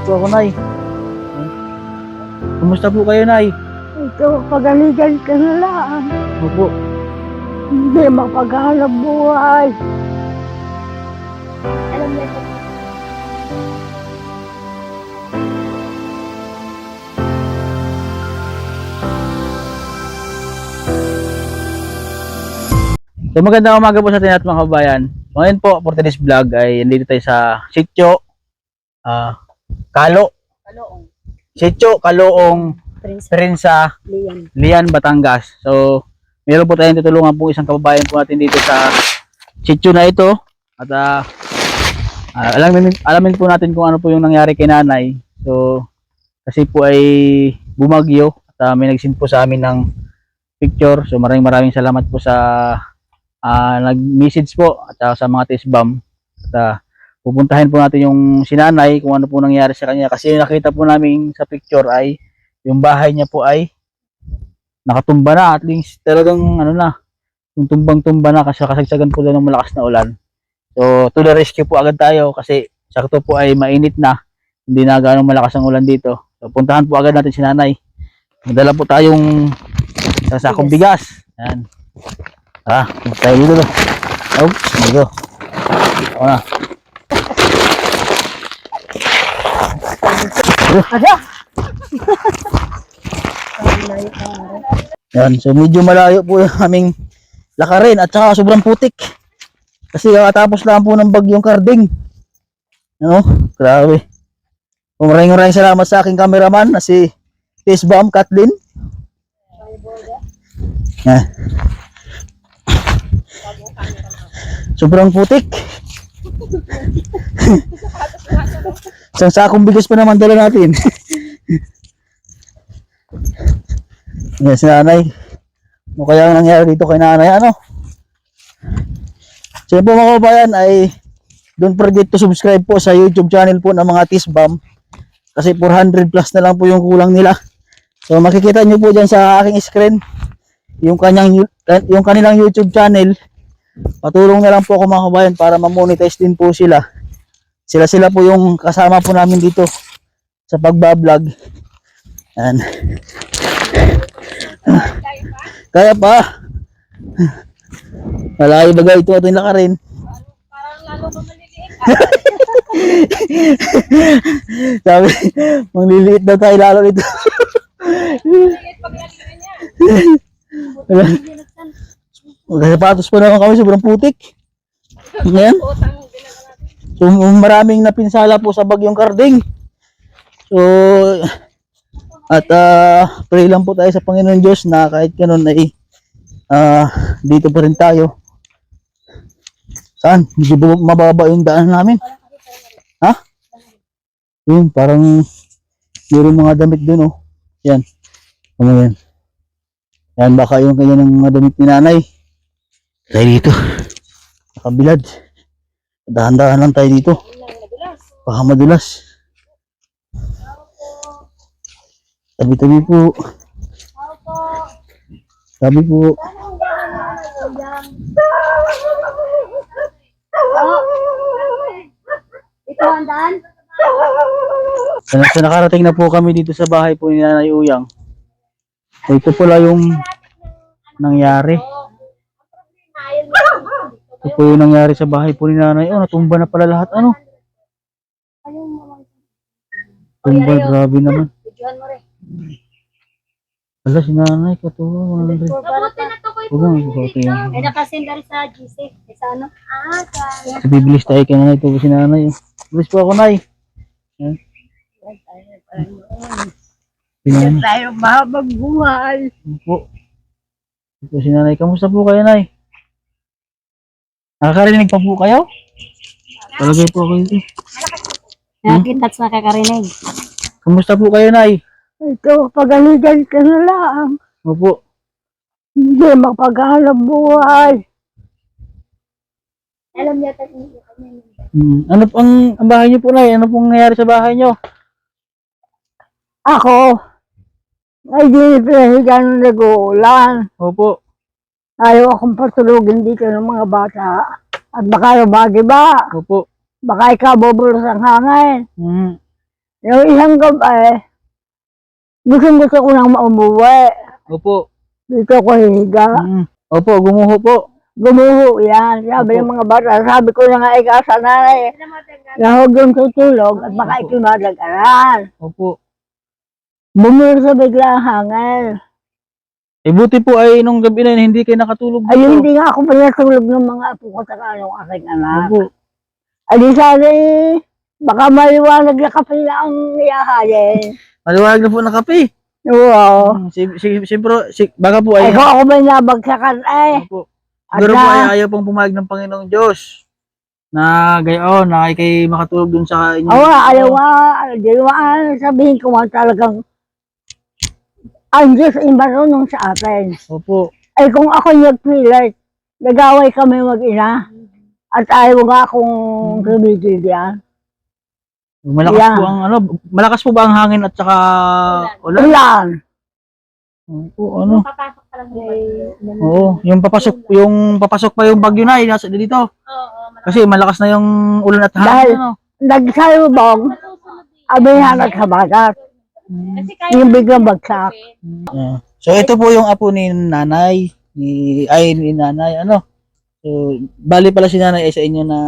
po ako, Nay. Kumusta po kayo, Nay? Ito, pagaligan ka na lang. Opo. Hindi mapaghanap buhay. Alam niya ito. So magandang umaga po sa atin at mga kabayan. Ngayon po, for today's vlog ay nandito tayo sa Sitio Sitio Kaloong Prinsa Lian, Batangas. So meron po tayong tutulungan po isang kababayan po natin dito sa sitio na ito. At alamin po natin kung ano po yung nangyari kay nanay. So kasi po ay bumagyo at may nag-send po sa amin ng picture. So maraming salamat po sa nag-message po at sa mga TESBAM. At pupuntahin po natin yung sinanay kung ano po nangyari sa kanya, kasi nakita po namin sa picture ay yung bahay niya po ay nakatumba na, at least talagang ano na, yung tumbang-tumba na kasi kasagsagan po ng malakas na ulan. So to the rescue po agad tayo kasi sakto po ay mainit na, hindi na ganong malakas ang ulan dito. So puntahan po agad natin si nanay. Magdala po tayong sasakong bigas. Yan. Tayo dito to. Oops, dito. Ako na. Yan, so medyo malayo po yung aming lakarin at saka sobrang putik. Kasi katapos lang po ng bagyong Karding. Ano? Grabe. Maraming salamat sa aking cameraman na si TESBAM Kathleen. Yan. Sobrang putik. Isang sakong bigas pa naman dala natin. Yan si nanay. Ano kaya ang nangyari dito kay nanay? Ano? So po mga kabayan ay don't forget to subscribe po sa YouTube channel po ng mga TESBAM. Kasi 400 plus na lang po yung kulang nila. So makikita nyo po dyan sa aking screen yung kanilang YouTube channel. Patulong na lang po ako mga kabayan para ma-monetize din po sila. Sila po yung kasama po namin dito sa pagbablog. Yan. Kaya pa. Malayo bagay ito ating lakarin. Parang lalo pa maliliit. Sabi, mangliliit daw tayo lalo nito. Maliliit pag nalikin niya. Magkasapatos pa naman kami, sobrang putik. Ngayon. So maraming napinsala po sa bagyong Karding. So at pray lang po tayo sa Panginoon Diyos na kahit ganun ay dito pa rin tayo. Saan? Medyo mababa yung daan namin. Ha? Yun, parang mayroong mga damit dun, oh. Yan. Ano yan? Yan, baka yung kanya ng mga damit ni nanay. Tayo dito. Nakabilad. Dahan-dahan lang tayo dito. Baka madulas. Tabi-tabi po. Tabi po. Ito ang daan? So nakarating na po kami dito sa bahay po ni Nanay Uyang. So ito pala yung nangyari. Ito po yung nangyari sa bahay po ni Nanay. Oh, natumba na pala lahat. Ano? Tumba, grabe naman. Wala si Nanay, katuwa. Kabuti na to ko Okay. Ay, nakasendar sa GC. Sa ano? So, bibilis tayo kay Nanay. Ito po si Nanay. Bilis po ako, Nay. Diyan tayo mahabang buhay. Po. Ito si Nanay. Kamusta po kayo, Nay? Nakakarinig pa po kayo? Talagay po ako dito. Nakakita sa nakakarinig. Kamusta po kayo, Nay? Ito, pagaligan ka na lang. Opo. Hindi mapaghanap buhay. Alam niya tayo. Ano pong ang bahay niyo po, Nay? Ano pong nangyari sa bahay niyo? Ako, ay di pinahiga ng nag-uulan. Opo. Ayaw akong patulogin dito ng mga bata. At baka lumagi ba? Opo. Baka ikaw bubulos ang hangin. Yung isang gabi, gusto ko nang umuwi. Opo. Dito ko higa. Opo, gumuho po. Gumuho yan. Sabi ng mga bata, sabi ko na nga ikaw sa nanay, na huwag yung tutulog at baka ikimadagaran. Opo. Bumulong sa bigla ang hangin. Eh, buti po ay nung gabi na yun, hindi kayo nakatulog dito. Ay, hindi nga ako pinatulog ng mga apo ko sa kanong aking anak. Opo. Ay, di sana baka maliwanag na kape na ang iyahayin. Maliwanag na po ng kape. Oo. Baka po ay... Ay, kung ako may nabagsakan Opo. Siguro po ay ayaw pong pumayag ng Panginoong Diyos na gayon, na kay makatulog dun sa inyo. Oo, ayaw nga, di ba sabihin ko nga talagang ang Diyos ay marunong sa atin. Opo. Ay kung ako nagpilit, nag-away kami mag-ina, at ayaw nga akong tumigil yan. Malakas po ang malakas po ba ang hangin at saka ulan? Ulan. Opo, ano? Papasok pa lang Oo, yung papasok pa yung bagyo na nasa dito. Oo, Kasi malakas na yung ulan at Dahil- hangin, ano? Nagsalubong, abihanag sa bagat. Kasi kaya Yung biglang bagsak. So ito po yung apo ni nanay, ni nanay, ano? So, bali pala si nanay ay sa inyo na...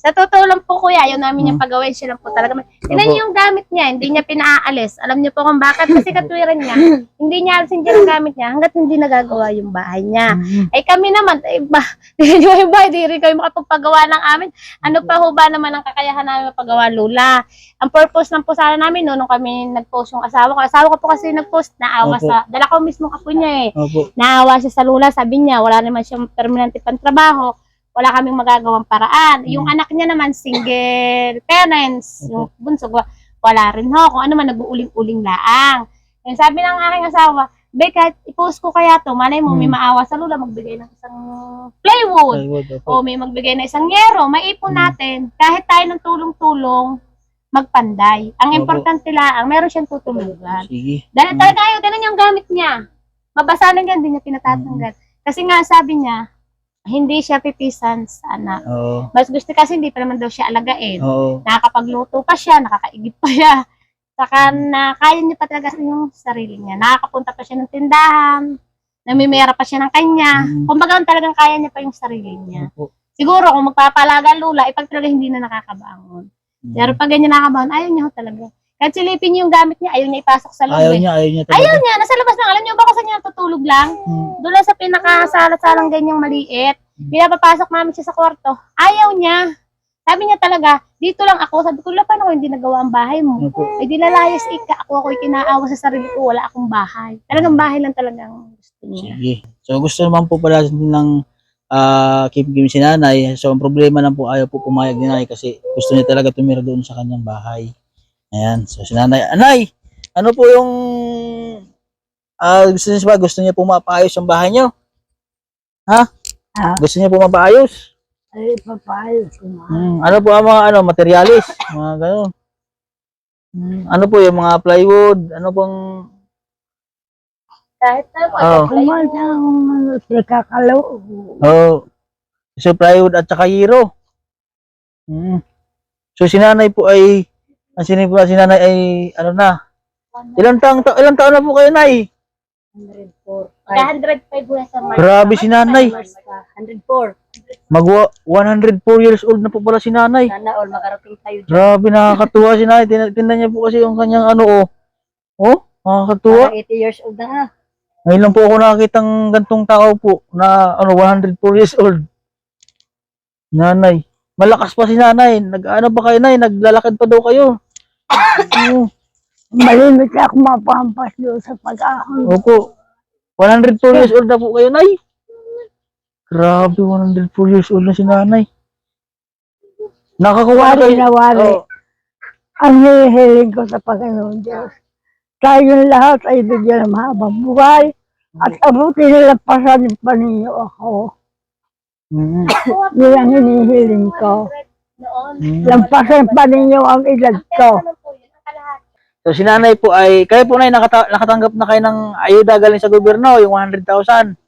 Sa totoo lang po kuya, ayaw namin yung pagawin siya lang po talaga. Tingnan niyo yung gamit niya, hindi niya pinaalis. Alam niyo po kung bakit, kasi katwiran niya, hindi niya alisin dyan ang gamit niya hanggat hindi nagagawa yung bahay niya. Ay kami naman, tingnan niyo yung bahay, di rin kayo makapagpagawa ng amin. Ano pa ho ba naman ang kakayahan namin mapagawa, Lula? Ang purpose lang po sana namin, no, nung kami nag-post yung asawa ko. Asawa ko po kasi nag-post, naawa Opo. sa, dala ko mismo apo niya eh. Opo. Naawa siya sa Lula, sabi niya, wala naman siyang permanente pang trabaho, wala kaming magagawang paraan. Yung anak niya naman, single parents, yung bunso, wala rin ho, kung ano man, nag-uuling-uling laang. Yung sabi ng aking asawa, Beka, i-post ko kaya to, malay mo, may maawa sa Lula, magbigay ng isang plywood, Plywood, opo. o may magbigay ng isang yero, maipon natin, kahit tayo ng tulong-tulong, magpanday. Ang Opo. importante lang, meron siyang tutulugan. Sige. Dahil talaga ayaw, ganun yung gamit niya. Mabasa lang yan, hindi niya pinatatanggal. Kasi nga sabi niya, hindi siya pipisan sa anak. Oo. Mas gusto kasi hindi pa naman daw siya alagain. Oo. Nakakapagluto pa siya, nakakaigib pa siya. Saka na kaya niya pa talaga yung sarili niya. Nakakapunta pa siya ng tindahan, namimera pa siya ng kanya. Kumbaga talagang kaya niya pa yung sarili niya. Opo. Siguro kung magpapalaga lula, ipag talaga hindi na nakakabangon. Pero pag ganyan nakakabangon, ayaw niya ho talaga. Kahit silipin niyo yung gamit niya, ayaw niya ipasok sa loob. Ayaw niya talaga. Ayaw niya, nasa labas lang. Alam niyo ba kung saan niya natutulog lang? Doon lang sa pinakasalat-salang ganyang maliit. Pinapapasok namin siya sa kwarto. Ayaw niya. Sabi niya talaga, dito lang ako. Sabi ko, paano ko hindi nagawa ang bahay mo? Opo. Ay di lalayas ako'y kinaawa sa sarili ko, wala akong bahay. Talagang bahay lang talagang gusto niya. Sige. So gusto naman po pala ng Kim si nanay. So ang problema lang po, ayaw po pumayag ni nanay kasi gusto niya talaga tumira doon sa kanyang bahay. Ayan. So si nanay, anay, ano po yung gusto niya po mapaayos ang bahay niyo? Ha? Ha? Gusto niya po mapaayos? Ay, papayos ko na. Ano po ang mga materialis? Mga gano'n. Ano po yung mga plywood? Ano pong Kahit na po, Oh. Kumanta akong nakakalaw. so plywood at saka hero. So si nanay po ay si nanay ay ano na? Ilang taon na po kayo, nay? 105 po sa March. Grabe si nanay. 104. Mag 104 years old na po pala si nanay. Sana all makarating tayo dyan. Grabe, nakakatuwa si nanay. Tingnan niya po kasi yung kanyang ano nakakatuwa. 80 years old na ha. Ngayon lang po ako nakakitang gantong tao po na 104 years old. Nanay. Malakas pa si nanay. Ano ba kayo, nay? Naglalakad pa daw kayo. Malimit ako mapampas doon sa pag-ahon. Opo. 104 years old na po kayo, nay. Grabe, 104 years old na si nanay. Nakakuha Wari na wari. Oh, Ang hihiling ko sa Panginoon Diyos. Tayong lahat ay bigyan ng mahabang buhay at abutin nila pasanin pa ninyo ako. Yun ang hinihiling ko. Lampasan pa ninyo ang edad ko. So si nanay po ay, kayo po nay, nakatanggap na kayo ng ayuda galing sa gobyerno, yung 100,000.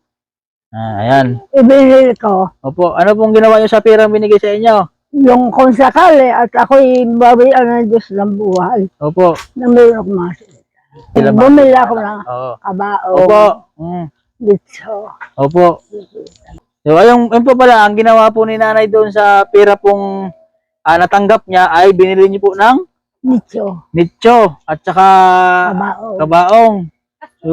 Ayan. Ibinili ko. Opo, ano pong ginawa niyo sa perang binigay sa inyo? yung kung sakali at ako'y bawian ng Diyos ng buhay Opo. na mayroong masalita. Sila ba? Bumili ako ng Oo. kabao, Opo. Mm. litso. Opo. So, ayun po pala, ang ginawa po ni nanay doon sa pera pong natanggap niya ay binili niyo po ng Litso, nicho at saka kabao. kabaong. So,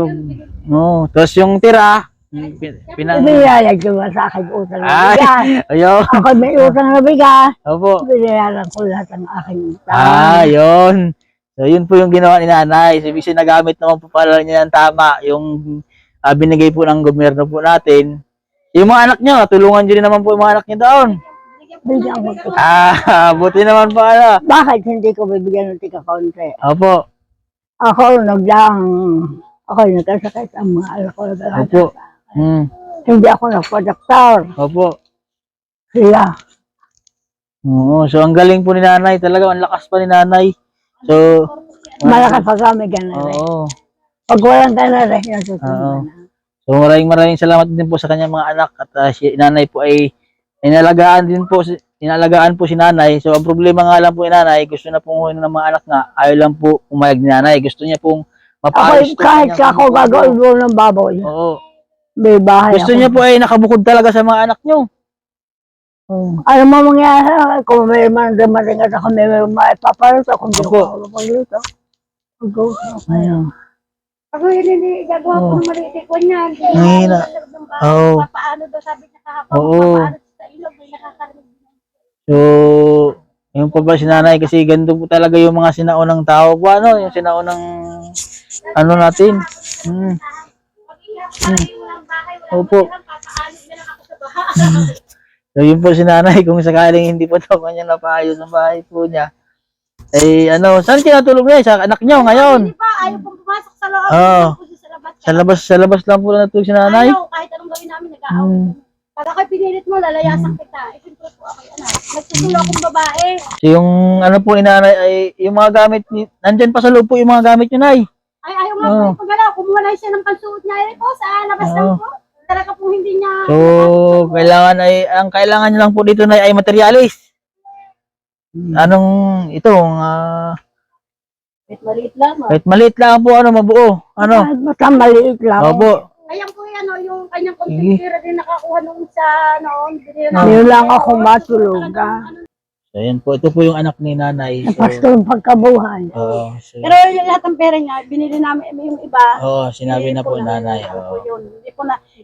tapos yung tira, Ibinayag ko ba sa akin utang na Ay, bigas. ayun. Ako may utang na bigas. Opo. Binayaran ko lahat ng aking utang. Yun. So, yun po yung ginawa ni nanay. So, ibig nagamit naman po pala niya ng tama yung binigay po ng gobyerno po natin. Yung mga anak niyo, tulungan niyo rin naman po yung mga anak niyo doon. Bigyan ko tika. Buti naman pala. Bakit hindi ko bibigyan ng tika kaunti? Opo. Ako nagkasakit ang mga anak ko. Opo. Hmm. Hindi ako nagpa-doktor. Opo. Sila. Oo. So, ang galing po ni nanay. Talaga, ang lakas pa ni nanay. So, Malakas pa kami ganun rin. oo. Pag walang ganun rin, nasusunod Oo. na. So, maraming salamat din po sa kanyang mga anak. At si nanay po ay inalagaan po si nanay. So, ang problema nga lang po ni nanay, gusto na pong ng mga anak nga, ayaw lang po umayag ni nanay. Gusto niya pong mapaayos. Ako, kahit ako gagawin mo ng baboy, Oo. may bahay Gusto ako. niya po ay nakabukod talaga sa mga anak niyo. Oo. Ano mo mangyari? Kung may man dumating at ako may maipapalit ako, hindi Opo. ko ako magluto. Ayun. Ako hindi gagawa ko ng maliit ko niyan. Mahina. Oo. Paano daw sabi niya kahapon, Oo. paano sa ilog, may nakakarinig. So, yung po ba si nanay kasi ganito po talaga yung mga sinaunang tao po, yung sinaunang natin. Hmm. Opo. So, yun po si nanay, kung sakaling hindi po daw kanya napaayos ang bahay po niya. Eh, saan kinatulog niya? Sa anak niyo ngayon? Hindi pa, ayaw pong pumasok sa loob. Oo. Sa labas. Sa labas lang po natulog si nanay. Ayaw, kahit anong gawin namin, nag-aaway. Pag ako'y pinilit mo, lalayasan kita. Siyempre po ako, nagsusulo akong babae. So, yung po ni nanay ay, yung mga gamit, nandyan pa sa loob po yung mga gamit niyo, nay. Ay, ayaw nga po yung pagalaw. Kumuha na siya ng pansuot niya. Ay po, sa labas lang po. Talaga po hindi niya. So, ang kailangan niyo lang po dito na ay materialis. Kahit maliit lang. Kahit maliit lang po, mabuo. Basta maliit lang. Opo. Ayan po yan, yung kanyang komputira din nakakuha nung sa noon. Yun lang ako matulog. So, yan po. Ito po yung anak ni nanay. So, Pasto ng pagkabuhay. Pero yung lahat ng pera niya, binili namin yung iba. sinabi na po nanay. Po yun.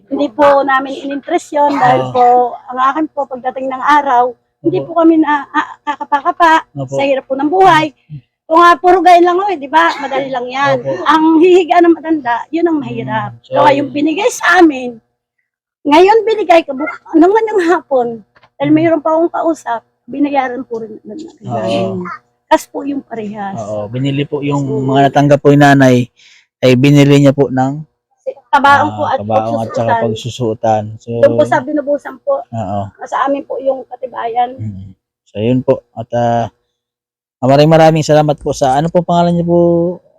Hindi po namin in-interest yun dahil po, ang akin po pagdating ng araw, hindi po kami na kakapa-kapa Opo. sa hirap po ng buhay. Kung puro gayon lang di ba? Madali lang yan. Opo. Ang hihiga ng matanda, yun ang mahirap. So, Kaya yung binigay sa amin, ngayon binigay ka, naman yung hapon, dahil mayroon pa akong kausap, binayaran po rin namin. Kas po yung parehas. Binili po yung mga natanggap po yung nanay, ay binili niya po ng Kabaong po at kabaong at saka pagsusutan. pagsusuotan. So, Doon po sa binubusan po, oo. sa amin po yung katibayan. So, yun po. At maraming salamat po sa, ano po pangalan niyo po?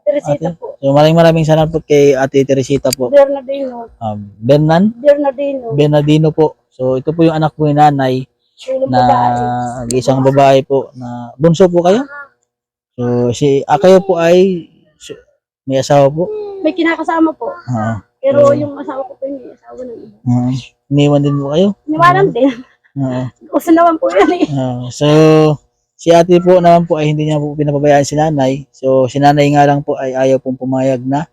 Teresita Ate? po. So, maraming salamat po kay Ate Teresita po. Bernardino. Bernardino po. So, ito po yung anak po ni nanay Sulong na babae. isang babae po na bunso po kayo. So, kayo po ay may asawa po. May kinakasama po. Pero yung asawa ko po yung asawa ng iba. Iniwan din po kayo. Niwanan din. Gusto naman po yun eh. So, si ate po naman po ay hindi niya po pinapabayaan si nanay. So, si nanay nga lang po ay ayaw pong pumayag na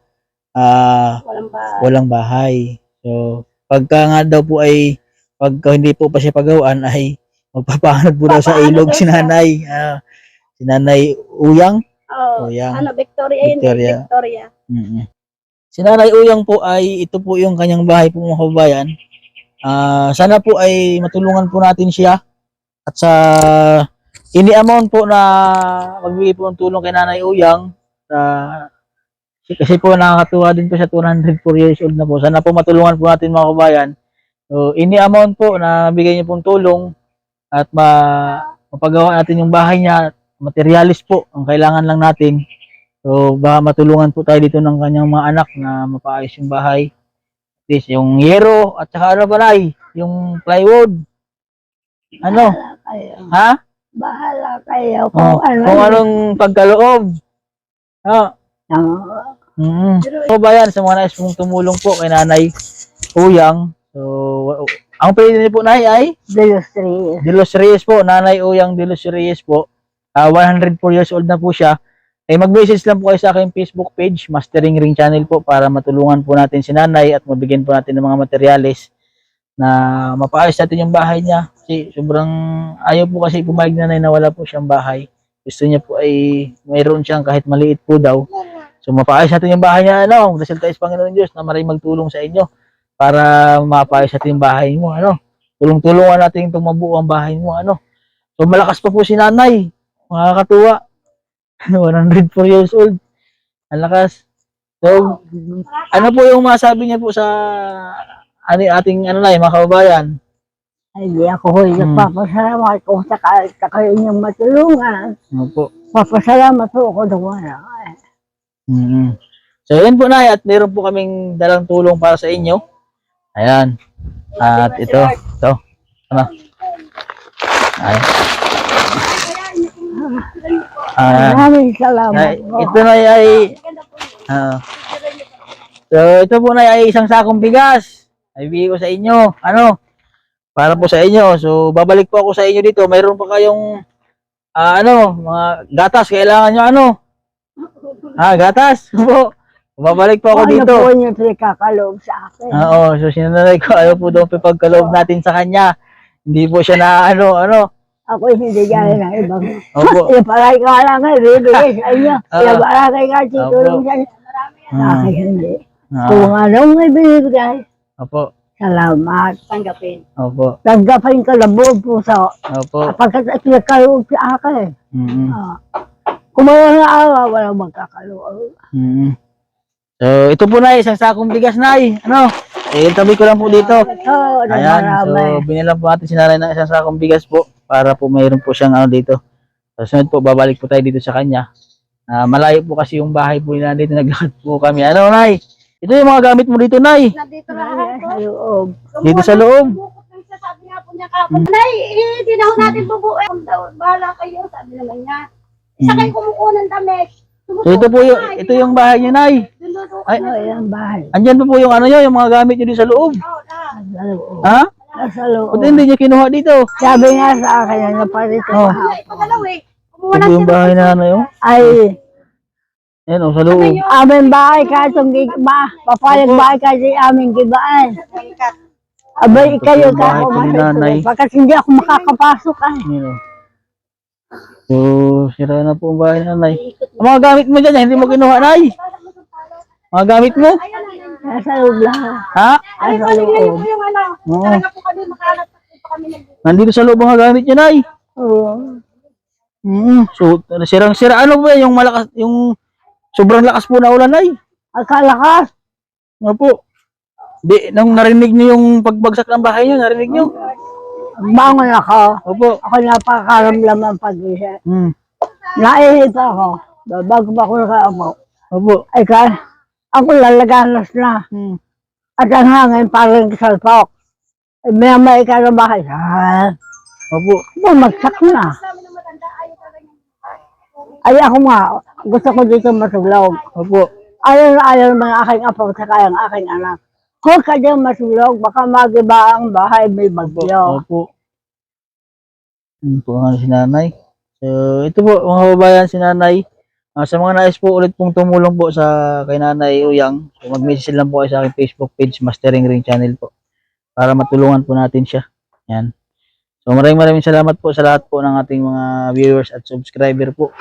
walang bahay. So, pagka nga daw po ay pagka hindi po pa siya pagawaan ay magpapahanap po daw sa ilog si nanay. Si nanay Uyang. Uyang. Victoria. Si nanay Uyang po ay ito po yung kanyang bahay po mga kababayan. Sana po ay matulungan po natin siya at sa ini-amount po na magbigay po ng tulong kay nanay Uyang. Kasi po nakakatuwa din po siya, 204 years old na po. Sana po matulungan po natin mga kababayan. So, ini-amount po na bigay niya pong tulong at mapagawa natin yung bahay niya. Materialis po ang kailangan lang natin. So, baka matulungan po tayo dito ng kanyang mga anak na mapaayos yung bahay. At least yung yero at saka yung plywood. Ha? Bahala kayo Oh, kung ano. kung anong pagkaloob. Ah, So bayan, sa mga nais pong tumulong po kay Nanay Uyang. So, ang pwede niyo po Nay ay Delustre. De Los Reyes po, Nanay Uyang De Los Reyes po. 104 years old na po siya. Eh mag-message lang po kayo sa aking Facebook page, Mastering Ring Channel po, para matulungan po natin si Nanay at mabigyan po natin ng mga materyales na mapaayos natin yung bahay niya. Kasi sobrang ayaw po kasi pumayag na Nanay na wala po siyang bahay. Gusto niya po ay mayroon siyang kahit maliit po daw. So mapaayos natin yung bahay niya, ano, dasal tayo sa Panginoon Diyos na maraming magtulong sa inyo para mapaayos natin yung bahay mo, ano. Tulong-tulungan natin itong mabuo ang bahay mo, ano. So malakas pa po si Nanay, makakatuwa. 104 years old, ang lakas. So, ano po yung masabi niya po sa ating ano na, mga kababayan? Ay, di ako hoy, nagpapasalamat kung sa kayo niyong matulungan. Ano po? Papasalamat po ako dumara. So, yun po na, at meron po kaming dalang tulong para sa inyo. Ayan. At ito. Ano? Ayan. Maraming salamat po. Ito na so, ito po na ay isang sakong bigas. Ay bigay ko sa inyo. Ano? Para po sa inyo. So, babalik po ako sa inyo dito. Mayroon pa kayong mga gatas. Kailangan nyo ano? Gatas. Po. Babalik po ako dito. Ano po niyo pinagkakaloob sa akin? Oo. So, sinanay ko. Ayaw po doon pagkaloob natin sa kanya. Hindi po siya na ano. Ako hindi gaya ng ibang. Opo. Yung palay ka lang nga, bibigay sa inyo. Yung palay ka, tutulong sa inyo. Sa akin hindi. Kung anong may binibigay, Opo. salamat. Tanggapin. Opo. Tanggapin ko na buong puso. Opo. Pagkat pinagkaloob sa akin. Kung walang awa, walang magkakaloob. So, ito po na isang sakong bigas na ano? Tabi ko lang po dito. Ito, Ayan, marami. so binilang po natin si Nanay ng isang sakong bigas po para po mayroon po siyang ano dito. So, sunod po, babalik po tayo dito sa kanya. Malayo po kasi yung bahay po nila dito, naglakad po kami. Ano, Nay? Ito yung mga gamit mo dito, Nay. Nandito Marami lahat sa loob. Dito sa loob. Sabi nga po niya kapag, Nay, hindi na ho natin bubuin. Bahala kayo, sabi naman niya. Isa kayo kumukuha ng damit. So, ito yung bahay niya, Nay. Ay, Ano yung bahay? andyan pa po yung ano nyo, yung mga gamit nyo dito sa loob. Sa loob. Ha? Sa loob. Ba't hindi nyo kinuha dito? Sabi nga sa akin, ano pa rito Ipagalaw eh. Kumuha Ito lang yung bahay na ano yun. ay, Ayan, sa loob. aming bahay ka itong giba. Papayag bahay ka itong aming gibaan. Abay, kayo yung bahay ka po ni Nanay. kumasok. Pagkat hindi ako makakapasok ay. Ayan, oh. So, sira na po ang bahay na Nanay. Ang mga gamit mo dyan, hindi mo kinuha, Nay. Mga gamit mo? Nasa loob lang. Ha? Nasa loob. yung ano. Oo. Talaga po kami makalat po kami Nandito sa loob ang mga gamit niya, Nay. Oo. So, sirang-sira. Ano ba yung malakas, yung sobrang lakas po na ulan, Nay? Akalakas. Ano po? Di, nung narinig niyo yung pagbagsak ng bahay niyo, narinig niyo? Bangon ako. Opo. Ako napakaramdam ang pag-isip. Naihip ako. Bago pa ako nakaupo. Opo. Ay ka, ako lalaganas na. At ang hangin parang salpok. Ay may ka na bahay. Opo. Bumagsak na. Ay ako nga, gusto ko dito matulog. Opo. Ayaw na ayaw ng mga aking apo sa kayang aking anak. Huwag ka dyan matulog, baka magiba ang bahay, may bagyo. Opo. Yun po nga si Nanay. So, ito po mga kababayan, si Nanay. Sa mga nais po ulit pong tumulong po sa kay Nanay Uyang, so mag-message lang po kayo sa aking Facebook page, Mastering Ring Channel po, para matulungan po natin siya. Yan. So maraming salamat po sa lahat po ng ating mga viewers at subscriber po.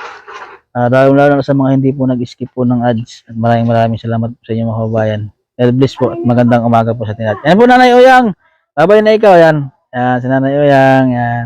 Lalo na sa mga hindi po nag-skip po ng ads. At maraming salamat po sa inyo mga kababayan. God bless po at magandang umaga po sa atin lahat. Yan po Nanay Uyang. Babay na ikaw yan. Yan, si Nanay Uyang. Yan.